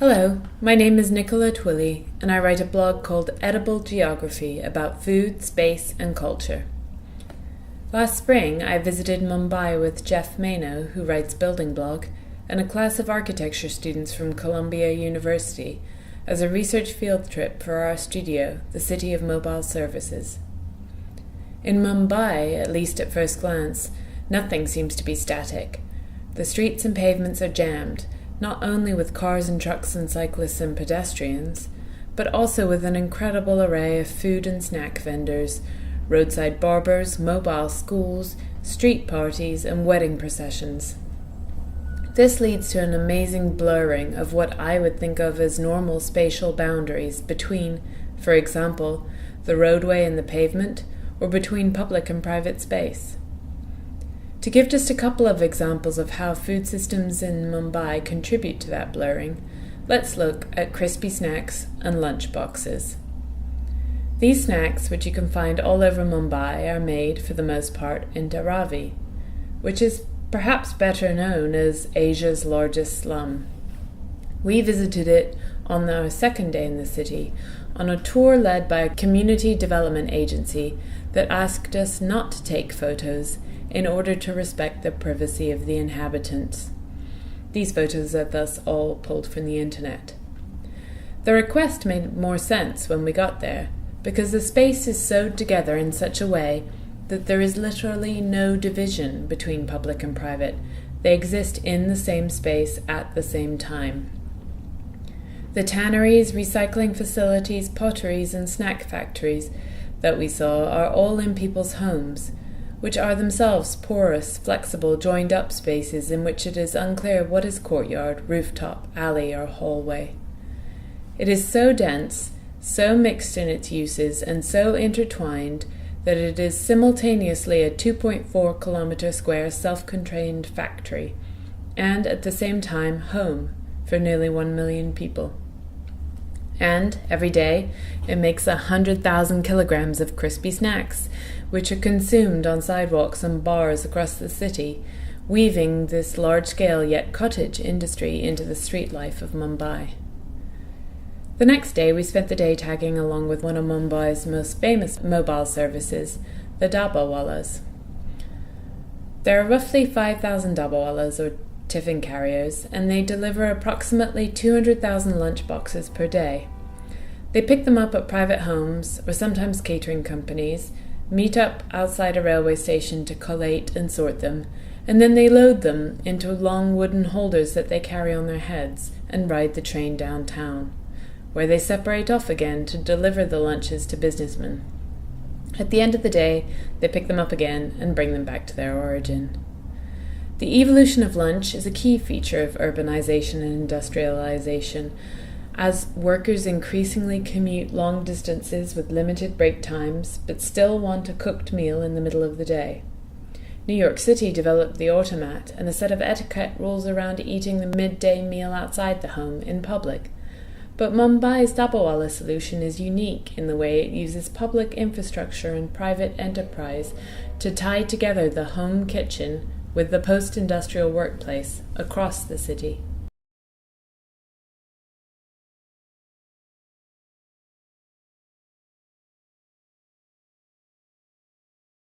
Hello, my name is Nicola Twilley, and I write a blog called Edible Geography about food, space, and culture. Last spring, I visited Mumbai with Jeff Mano, who writes Building Blog, and a class of architecture students from Columbia University as a research field trip for our studio, the City of Mobile Services. In Mumbai, at least at first glance, nothing seems to be static. The streets and pavements are jammed, not only with cars and trucks and cyclists and pedestrians, but also with an incredible array of food and snack vendors, roadside barbers, mobile schools, street parties, and wedding processions. This leads to an amazing blurring of what I would think of as normal spatial boundaries between, for example, the roadway and the pavement, or between public and private space. To give just a couple of examples of how food systems in Mumbai contribute to that blurring, let's look at crispy snacks and lunch boxes. These snacks, which you can find all over Mumbai, are made, for the most part, in Dharavi, which is perhaps better known as Asia's largest slum. We visited it on our second day in the city, on a tour led by a community development agency that asked us not to take photos in order to respect the privacy of the inhabitants. These photos are thus all pulled from the internet. The request made more sense when we got there, because the space is sewed together in such a way that there is literally no division between public and private. They exist in the same space at the same time. The tanneries, recycling facilities, potteries, and snack factories that we saw are all in people's homes, which are themselves porous, flexible, joined-up spaces in which it is unclear what is courtyard, rooftop, alley, or hallway. It is so dense, so mixed in its uses, and so intertwined that it is simultaneously a 2.4-kilometer square self-contained factory, and at the same time home for nearly 1 million people. And every day it makes 100,000 kilograms of crispy snacks, which are consumed on sidewalks and bars across the city, weaving this large-scale yet cottage industry into the street life of Mumbai. The next day we spent the day tagging along with one of Mumbai's most famous mobile services, the Dabawalas. There are roughly 5,000 Dabawalas, or tiffin carriers, and they deliver approximately 200,000 lunch boxes per day. They pick them up at private homes, or sometimes catering companies, meet up outside a railway station to collate and sort them, and then they load them into long wooden holders that they carry on their heads and ride the train downtown, where they separate off again to deliver the lunches to businessmen. At the end of the day, they pick them up again and bring them back to their origin. The evolution of lunch is a key feature of urbanization and industrialization, as workers increasingly commute long distances with limited break times, but still want a cooked meal in the middle of the day. New York City developed the automat and a set of etiquette rules around eating the midday meal outside the home, in public. But Mumbai's Dabawala solution is unique in the way it uses public infrastructure and private enterprise to tie together the home kitchen with the post-industrial workplace across the city.